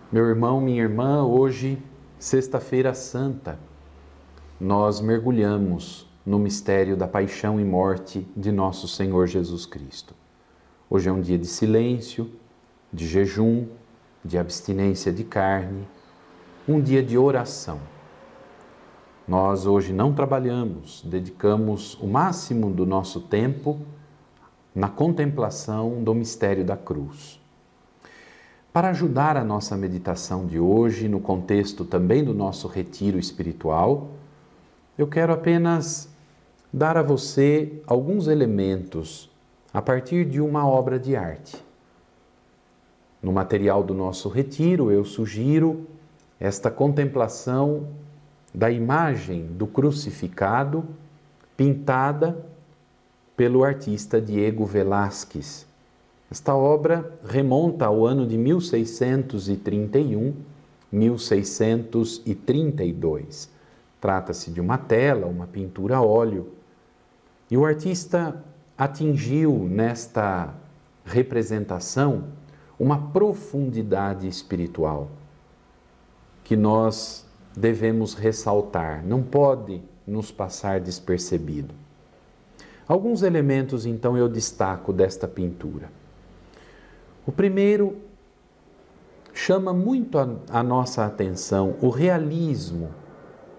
Meu irmão, minha irmã, hoje, Sexta-feira Santa, nós mergulhamos no mistério da paixão e morte de nosso Senhor Jesus Cristo. Hoje é um dia de silêncio, de jejum, de abstinência de carne, um dia de oração. Nós hoje não trabalhamos, dedicamos o máximo do nosso tempo na contemplação do mistério da cruz. Para ajudar a nossa meditação de hoje, no contexto também do nosso retiro espiritual, eu quero apenas dar a você alguns elementos a partir de uma obra de arte. No material do nosso retiro, eu sugiro esta contemplação da imagem do crucificado pintada pelo artista Diego Velázquez. Esta obra remonta ao ano de 1631, 1632. Trata-se de uma tela, uma pintura a óleo. E o artista atingiu nesta representação uma profundidade espiritual que nós devemos ressaltar, não pode nos passar despercebido. Alguns elementos, então, eu destaco desta pintura. O primeiro chama muito a nossa atenção, o realismo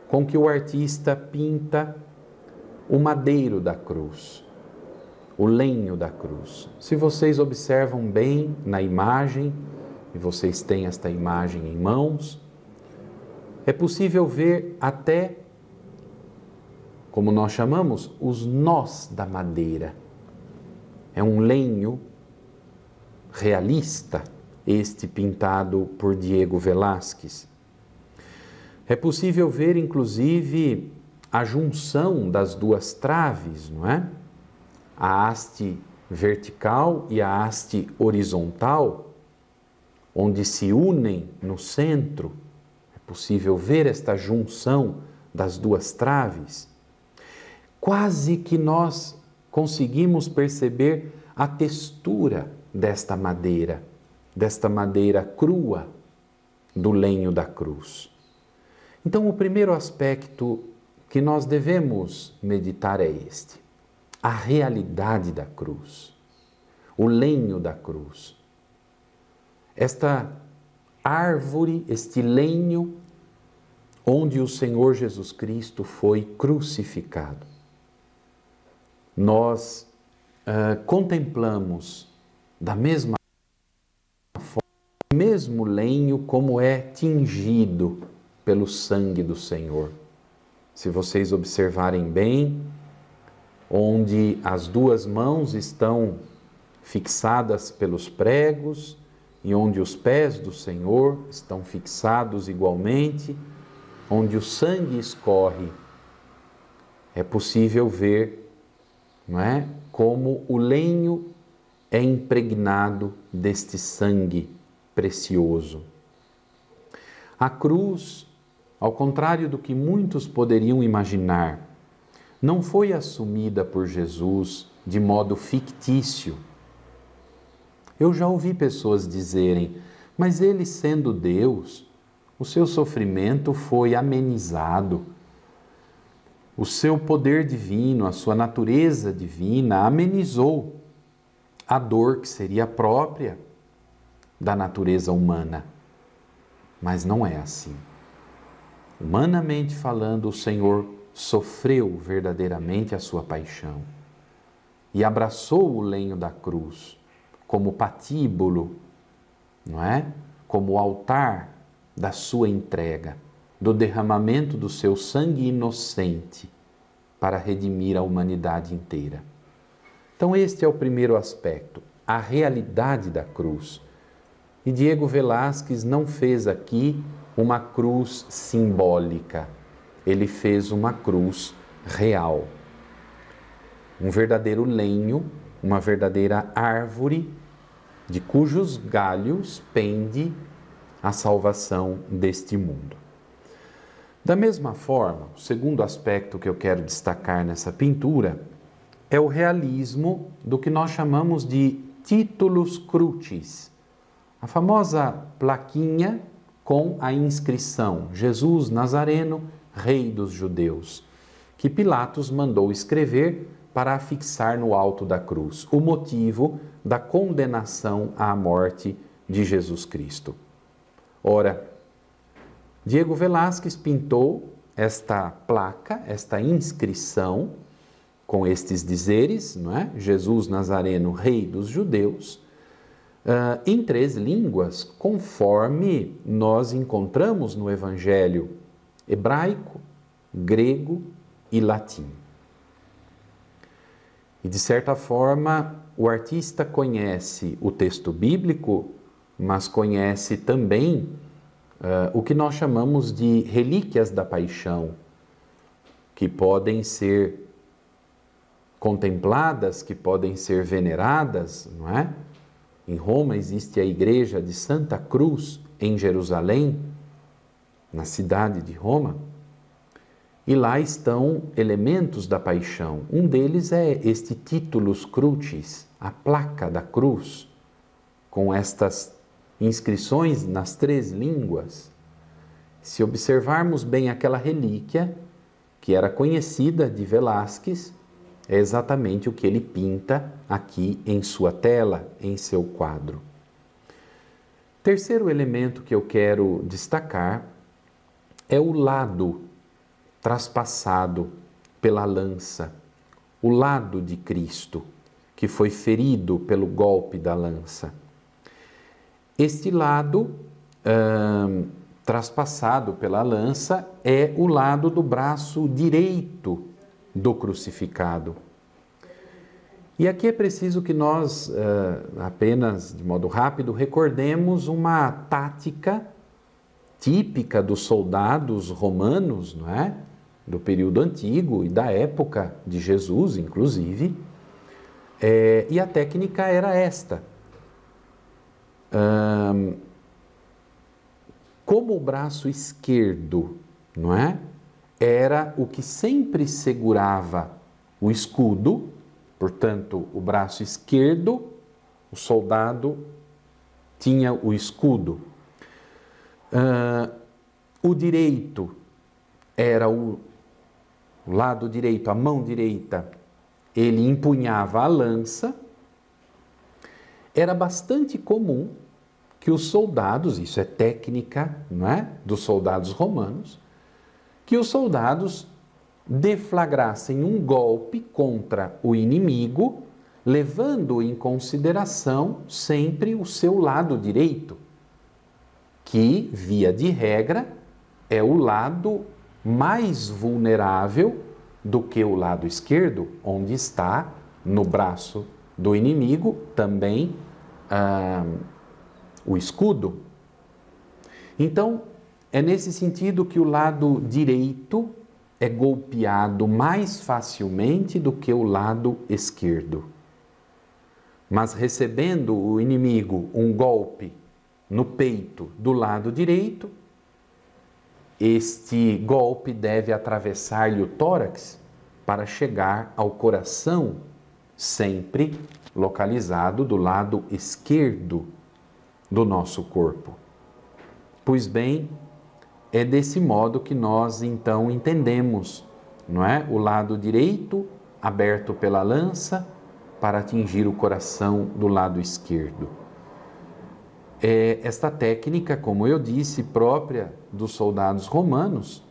com que o artista pinta o madeiro da cruz, o lenho da cruz. Se vocês observam bem na imagem, e vocês têm esta imagem em mãos, é possível ver até, como nós chamamos, os nós da madeira. É um lenho realista, este pintado por Diego Velázquez. É possível ver, inclusive, a junção das duas traves, não é? A haste vertical e a haste horizontal, onde se unem no centro. É possível ver esta junção das duas traves. Quase que nós conseguimos perceber a textura desta madeira crua do lenho da cruz. Então, o primeiro aspecto que nós devemos meditar é este: a realidade da cruz, o lenho da cruz. Esta árvore, este lenho, onde o Senhor Jesus Cristo foi crucificado. Nós contemplamos da mesma forma, o mesmo lenho como é tingido pelo sangue do Senhor. Se vocês observarem bem, onde as duas mãos estão fixadas pelos pregos e onde os pés do Senhor estão fixados igualmente, onde o sangue escorre, é possível ver, não é, como o lenho é impregnado deste sangue precioso. A cruz, ao contrário do que muitos poderiam imaginar, não foi assumida por Jesus de modo fictício. Eu já ouvi pessoas dizerem, mas ele sendo Deus, o seu sofrimento foi amenizado. O seu poder divino, a sua natureza divina amenizou a dor que seria própria da natureza humana. Mas não é assim. Humanamente falando, o Senhor sofreu verdadeiramente a sua paixão e abraçou o lenho da cruz como patíbulo, não é? Como altar da sua entrega, do derramamento do seu sangue inocente para redimir a humanidade inteira. Então este é o primeiro aspecto, a realidade da cruz. E Diego Velázquez não fez aqui uma cruz simbólica, ele fez uma cruz real. Um verdadeiro lenho, uma verdadeira árvore, de cujos galhos pende a salvação deste mundo. Da mesma forma, o segundo aspecto que eu quero destacar nessa pintura é o realismo do que nós chamamos de titulus crucis. A famosa plaquinha com a inscrição Jesus Nazareno, Rei dos Judeus, que Pilatos mandou escrever para afixar no alto da cruz, o motivo da condenação à morte de Jesus Cristo. Ora, Diego Velázquez pintou esta placa, esta inscrição, com estes dizeres, não é? Jesus Nazareno, Rei dos Judeus, em 3 línguas, conforme nós encontramos no Evangelho hebraico, grego e latim. E, de certa forma, o artista conhece o texto bíblico, mas conhece também o que nós chamamos de relíquias da paixão, que podem ser contempladas, que podem ser veneradas, não é? Em Roma existe a igreja de Santa Cruz, em Jerusalém, na cidade de Roma, e lá estão elementos da paixão. Um deles é este Titulus Crucis, a placa da cruz, com estas inscrições nas 3 línguas. Se observarmos bem aquela relíquia, que era conhecida de Velázquez, é exatamente o que ele pinta aqui em sua tela, em seu quadro. Terceiro elemento que eu quero destacar é o lado traspassado pela lança, o lado de Cristo, que foi ferido pelo golpe da lança. Este lado traspassado pela lança é o lado do braço direito do crucificado. E aqui é preciso que nós, apenas de modo rápido, recordemos uma tática típica dos soldados romanos, não é? Do período antigo e da época de Jesus, inclusive. E a técnica era esta. Como o braço esquerdo, não é? Era o que sempre segurava o escudo, portanto, o braço esquerdo, o soldado tinha o escudo. O direito era o lado direito, a mão direita, ele empunhava a lança. Era bastante comum que os soldados, isso é técnica, não é? Dos soldados romanos, que os soldados deflagrassem um golpe contra o inimigo, levando em consideração sempre o seu lado direito, que, via de regra, é o lado mais vulnerável do que o lado esquerdo, onde está, no braço do inimigo, também o escudo. Então, é nesse sentido que o lado direito é golpeado mais facilmente do que o lado esquerdo. Mas recebendo o inimigo um golpe no peito do lado direito, este golpe deve atravessar-lhe o tórax para chegar ao coração, sempre localizado do lado esquerdo do nosso corpo. Pois bem, é desse modo que nós então entendemos, não é? O lado direito aberto pela lança para atingir o coração do lado esquerdo. Esta técnica, como eu disse, própria dos soldados romanos,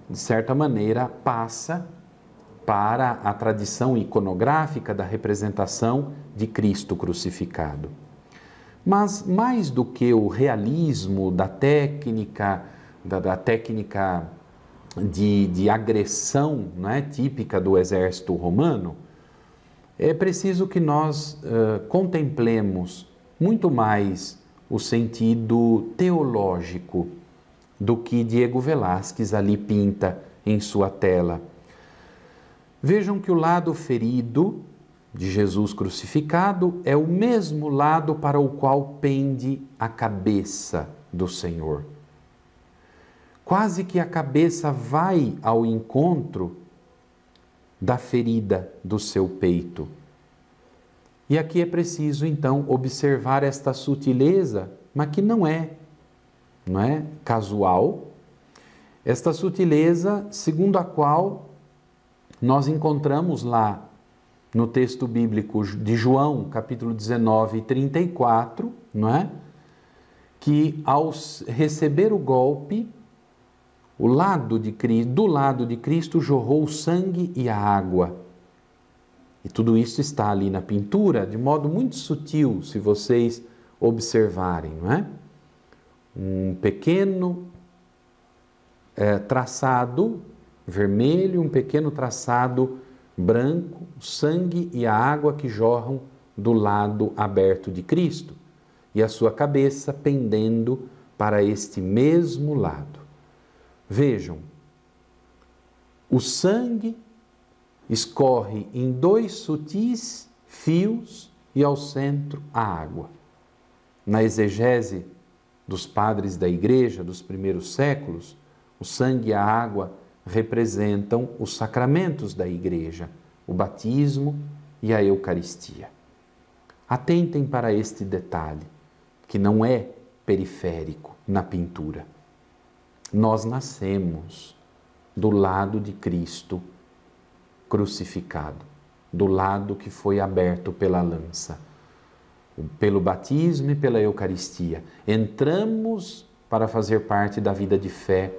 de certa maneira passa para a tradição iconográfica da representação de Cristo crucificado. Mas mais do que o realismo da técnica, de agressão, não é, típica do exército romano, é preciso que nós contemplemos muito mais o sentido teológico do que Diego Velázquez ali pinta em sua tela. Vejam que o lado ferido de Jesus crucificado é o mesmo lado para o qual pende a cabeça do Senhor. Quase que a cabeça vai ao encontro da ferida do seu peito. E aqui é preciso, então, observar esta sutileza, mas que não é não é? Casual. Esta sutileza segundo a qual nós encontramos lá no texto bíblico de João, capítulo 19, 34, não é? Que ao receber o golpe, do lado de Cristo jorrou o sangue e a água. E tudo isso está ali na pintura de modo muito sutil, se vocês observarem, não é? Um pequeno traçado vermelho, um pequeno traçado branco, o sangue e a água que jorram do lado aberto de Cristo, e a sua cabeça pendendo para este mesmo lado. Vejam, o sangue escorre em 2 sutis fios e ao centro a água. Na exegese dos padres da Igreja dos primeiros séculos, o sangue e a água representam os sacramentos da Igreja, o batismo e a Eucaristia. Atentem para este detalhe, que não é periférico na pintura. Nós nascemos do lado de Cristo crucificado, do lado que foi aberto pela lança, pelo batismo e pela Eucaristia. Entramos para fazer parte da vida de fé,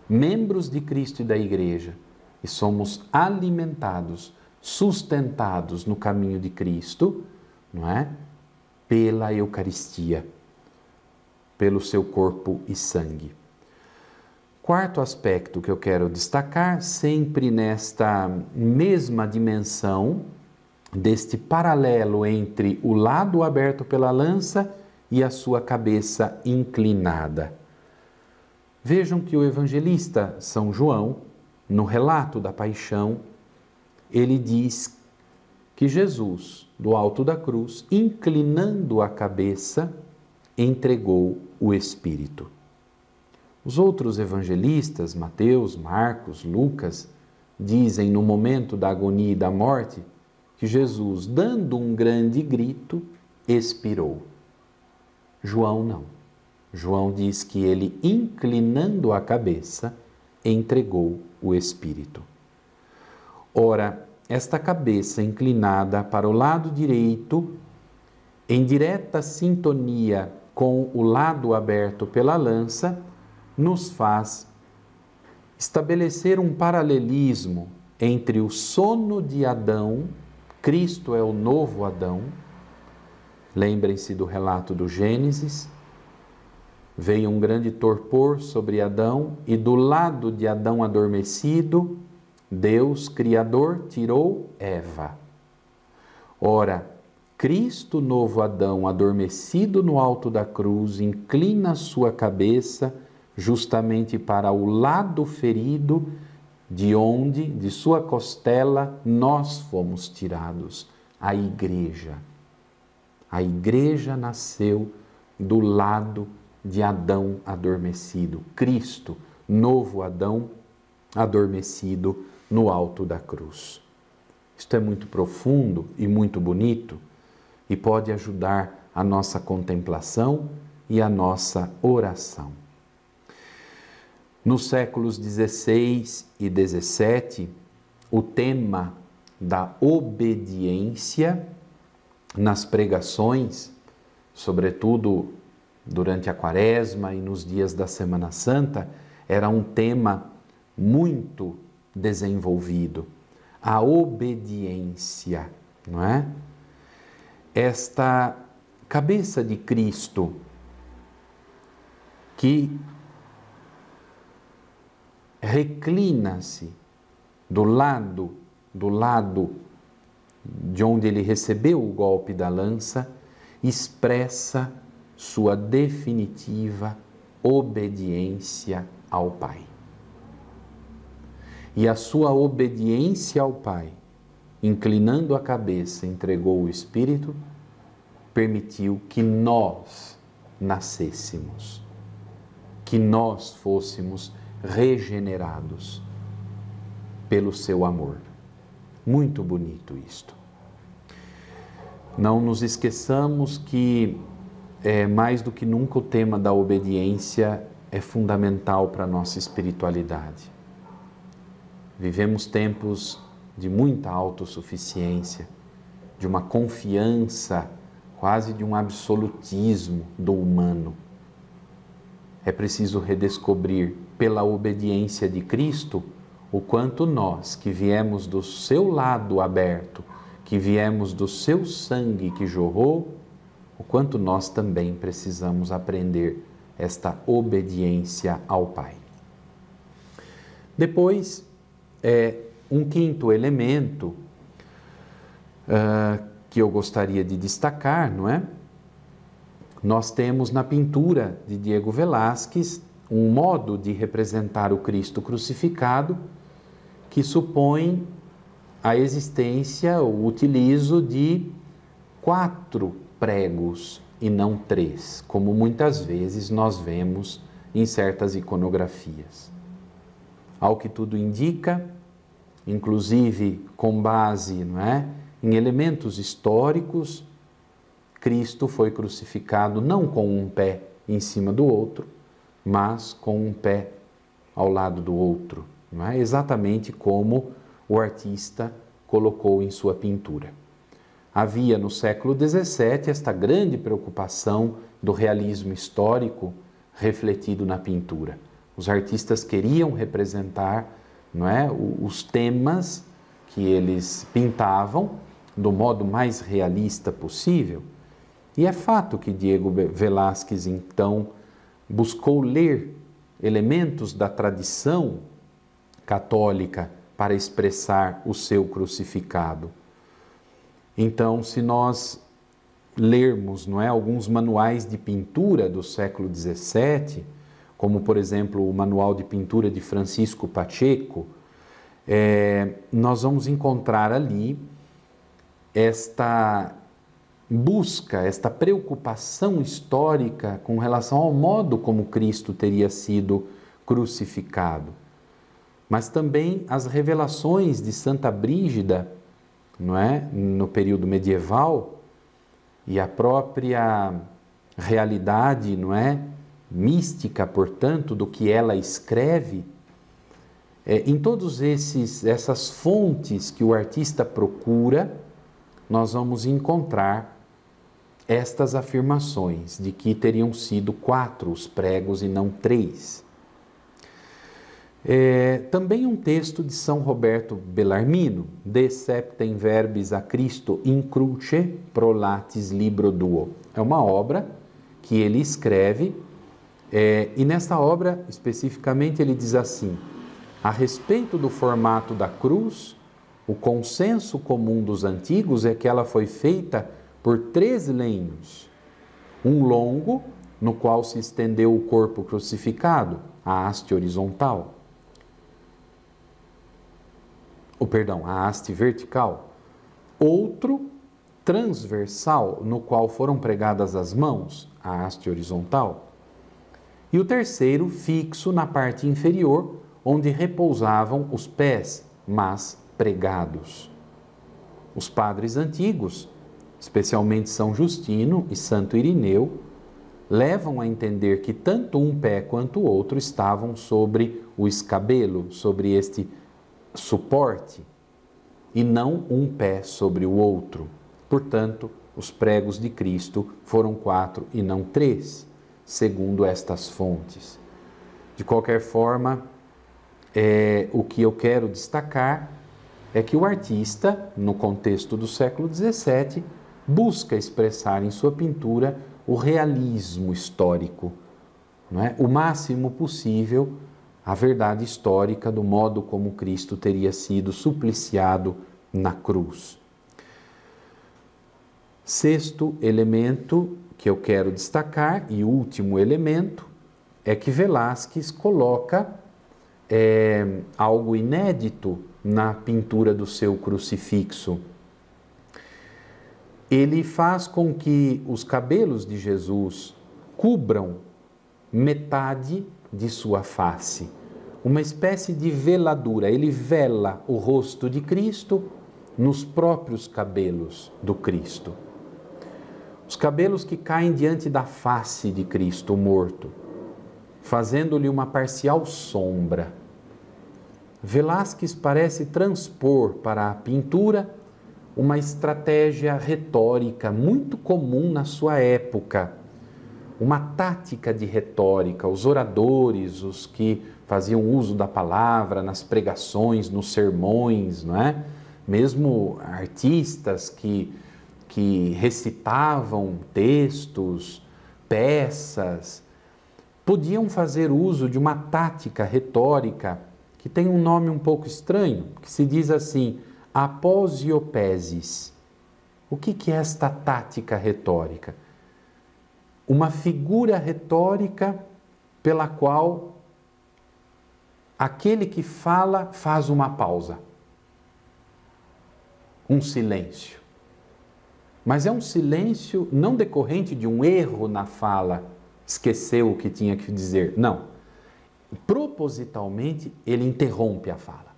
membros de Cristo e da Igreja, e somos alimentados, sustentados no caminho de Cristo, não é? Pela Eucaristia, pelo seu corpo e sangue. Quarto aspecto que eu quero destacar, sempre nesta mesma dimensão, deste paralelo entre o lado aberto pela lança e a sua cabeça inclinada. Vejam que o evangelista São João, no relato da paixão, ele diz que Jesus, do alto da cruz, inclinando a cabeça, entregou o Espírito. Os outros evangelistas, Mateus, Marcos, Lucas, dizem no momento da agonia e da morte que Jesus, dando um grande grito, expirou. João não. João diz que ele, inclinando a cabeça, entregou o Espírito. Ora, esta cabeça inclinada para o lado direito, em direta sintonia com o lado aberto pela lança, nos faz estabelecer um paralelismo entre o sono de Adão, Cristo é o novo Adão, lembrem-se do relato do Gênesis, veio um grande torpor sobre Adão e do lado de Adão adormecido, Deus, Criador, tirou Eva. Ora, Cristo, novo Adão, adormecido no alto da cruz, inclina sua cabeça justamente para o lado ferido, de onde, de sua costela, nós fomos tirados, a Igreja. A Igreja nasceu do lado de Adão adormecido, Cristo, novo Adão, adormecido no alto da cruz. Isto é muito profundo e muito bonito e pode ajudar a nossa contemplação e a nossa oração. Nos séculos XVI e XVII, o tema da obediência nas pregações, sobretudo durante a Quaresma e nos dias da Semana Santa, era um tema muito desenvolvido. A obediência, não é? Esta cabeça de Cristo que reclina-se do lado de onde ele recebeu o golpe da lança, expressa sua definitiva obediência ao Pai. E a sua obediência ao Pai, inclinando a cabeça, entregou o Espírito, permitiu que nós nascêssemos, que nós fôssemos regenerados pelo seu amor. Muito bonito isto. Não nos esqueçamos que mais do que nunca o tema da obediência é fundamental para a nossa espiritualidade. Vivemos tempos de muita autossuficiência, de uma confiança, quase de um absolutismo do humano. É preciso redescobrir, pela obediência de Cristo, o quanto nós, que viemos do seu lado aberto, que viemos do seu sangue que jorrou, o quanto nós também precisamos aprender esta obediência ao Pai. Depois, um quinto elemento que eu gostaria de destacar, não é? Nós temos na pintura de Diego Velázquez um modo de representar o Cristo crucificado que supõe a existência, o utilizo de 4 pregos e não 3, como muitas vezes nós vemos em certas iconografias. Ao que tudo indica, inclusive com base, não é, em elementos históricos, Cristo foi crucificado não com um pé em cima do outro, mas com um pé ao lado do outro, não é? Exatamente como o artista colocou em sua pintura. Havia no século XVII esta grande preocupação do realismo histórico refletido na pintura. Os artistas queriam representar, não é, os temas que eles pintavam do modo mais realista possível. E é fato que Diego Velázquez, então, buscou ler elementos da tradição católica para expressar o seu crucificado. Então, se nós lermos, não é, alguns manuais de pintura do século XVII, como, por exemplo, o Manual de Pintura de Francisco Pacheco, nós vamos encontrar ali esta busca, esta preocupação histórica com relação ao modo como Cristo teria sido crucificado. Mas também as revelações de Santa Brígida, não é, no período medieval, e a própria realidade, não é, mística, portanto, do que ela escreve, em todos essas fontes que o artista procura, nós vamos encontrar estas afirmações de que teriam sido 4 os pregos e não 3. Também um texto de São Roberto Bellarmino, De Septem Verbis a Christo in Cruce pro Latis Libro Duo. É uma obra que ele escreve, e nesta obra, especificamente, ele diz assim: a respeito do formato da cruz, o consenso comum dos antigos é que ela foi feita por 3 lenhos. Um longo, no qual se estendeu o corpo crucificado, a haste horizontal. A haste vertical. Outro, transversal, no qual foram pregadas as mãos, a haste horizontal. E o terceiro, fixo na parte inferior, onde repousavam os pés, mas pregados. Os padres antigos, especialmente São Justino e Santo Irineu, levam a entender que tanto um pé quanto o outro estavam sobre o escabelo, sobre este suporte, e não um pé sobre o outro. Portanto, os pregos de Cristo foram 4 e não 3, segundo estas fontes. De qualquer forma, o que eu quero destacar é que o artista, no contexto do século XVII, busca expressar em sua pintura o realismo histórico, não é? O máximo possível a verdade histórica do modo como Cristo teria sido supliciado na cruz. Sexto elemento que eu quero destacar, e último elemento, é que Velázquez coloca algo inédito na pintura do seu crucifixo. Ele faz com que os cabelos de Jesus cubram metade de sua face, uma espécie de veladura. Ele vela o rosto de Cristo nos próprios cabelos do Cristo. Os cabelos que caem diante da face de Cristo morto, fazendo-lhe uma parcial sombra. Velázquez parece transpor para a pintura uma estratégia retórica muito comum na sua época, uma tática de retórica. Os oradores, os que faziam uso da palavra nas pregações, nos sermões, não é? Mesmo artistas que recitavam textos, peças, podiam fazer uso de uma tática retórica que tem um nome um pouco estranho, que se diz assim, aposiopesis. O que é esta tática retórica? Uma figura retórica pela qual aquele que fala faz uma pausa, um silêncio. Mas é um silêncio não decorrente de um erro na fala, esqueceu o que tinha que dizer. Não. Propositalmente, ele interrompe a fala.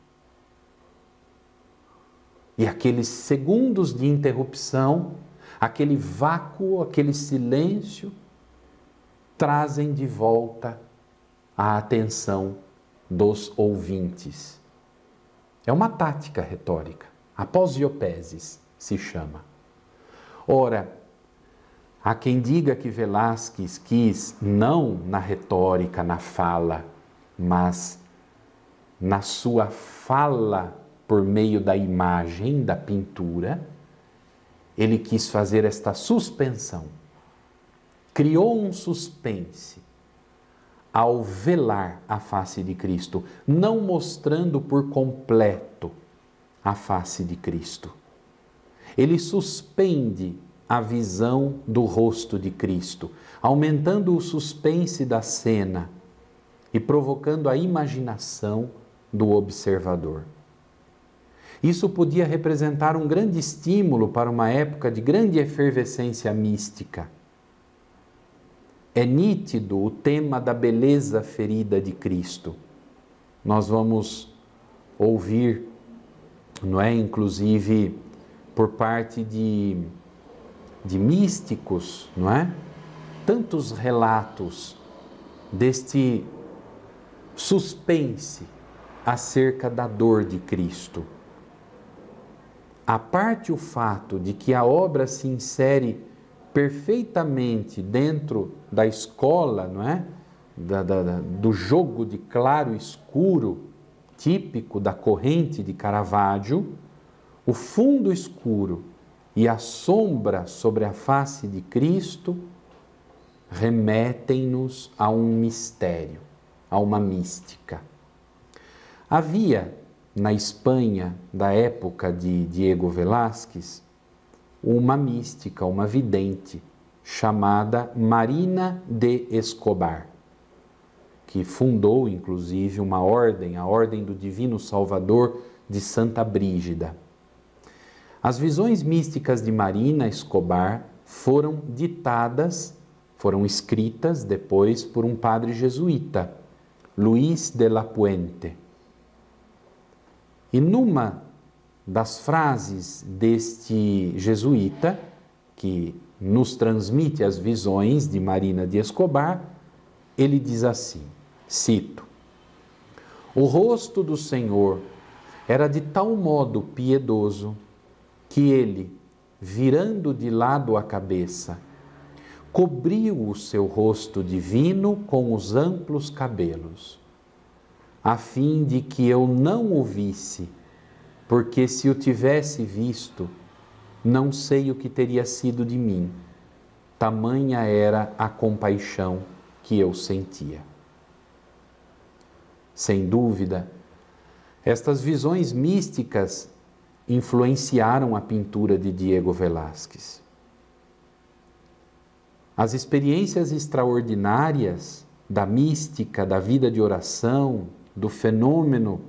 E aqueles segundos de interrupção, aquele vácuo, aquele silêncio, trazem de volta a atenção dos ouvintes. É uma tática retórica. Aposiopesis se chama. Ora, há quem diga que Velázquez quis, não na retórica, na fala, mas na sua fala por meio da imagem, da pintura, ele quis fazer esta suspensão. Criou um suspense ao velar a face de Cristo, não mostrando por completo a face de Cristo. Ele suspende a visão do rosto de Cristo, aumentando o suspense da cena e provocando a imaginação do observador. Isso podia representar um grande estímulo para uma época de grande efervescência mística. É nítido o tema da beleza ferida de Cristo. Nós vamos ouvir, não é, inclusive por parte de místicos, não é? Tantos relatos deste suspense acerca da dor de Cristo. À parte o fato de que a obra se insere perfeitamente dentro da escola, não é? Do jogo de claro e escuro, típico da corrente de Caravaggio, o fundo escuro e a sombra sobre a face de Cristo remetem-nos a um mistério, a uma mística. Havia, na Espanha da época de Diego Velázquez, uma mística, uma vidente, chamada Marina de Escobar, que fundou, inclusive, uma ordem, a Ordem do Divino Salvador de Santa Brígida. As visões místicas de Marina Escobar foram ditadas, foram escritas depois por um padre jesuíta, Luís de la Puente. E numa das frases deste jesuíta, que nos transmite as visões de Marina de Escobar, ele diz assim, cito, o rosto do Senhor era de tal modo piedoso que ele, virando de lado a cabeça, cobriu o seu rosto divino com os amplos cabelos, a fim de que eu não o visse, porque se o tivesse visto, não sei o que teria sido de mim, tamanha era a compaixão que eu sentia. Sem dúvida, estas visões místicas influenciaram a pintura de Diego Velázquez. As experiências extraordinárias da mística, da vida de oração, do fenômeno,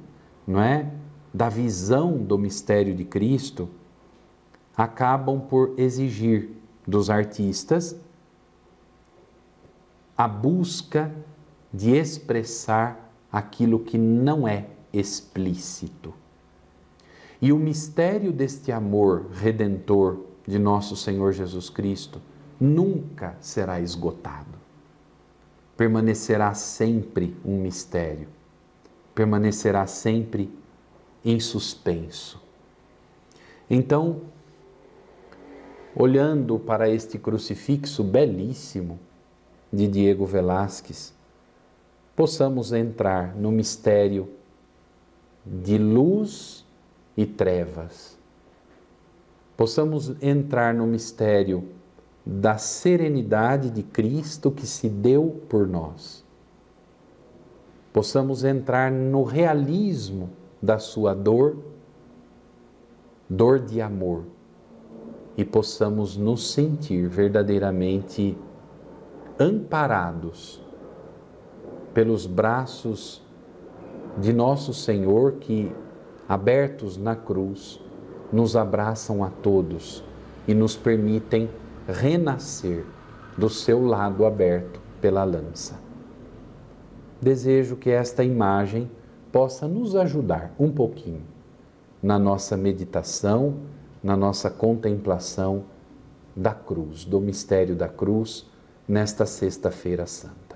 não é? Da visão do mistério de Cristo, acabam por exigir dos artistas a busca de expressar aquilo que não é explícito. E o mistério deste amor redentor de nosso Senhor Jesus Cristo nunca será esgotado. Permanecerá sempre um mistério, permanecerá sempre em suspenso. Então, olhando para este crucifixo belíssimo de Diego Velázquez, possamos entrar no mistério de luz e trevas. Possamos entrar no mistério da serenidade de Cristo que se deu por nós. Possamos entrar no realismo da sua dor, dor de amor, e possamos nos sentir verdadeiramente amparados pelos braços de nosso Senhor que, abertos na cruz, nos abraçam a todos e nos permitem renascer do seu lado aberto pela lança. Desejo que esta imagem possa nos ajudar um pouquinho na nossa meditação, na nossa contemplação da cruz, do mistério da cruz, nesta Sexta-feira Santa.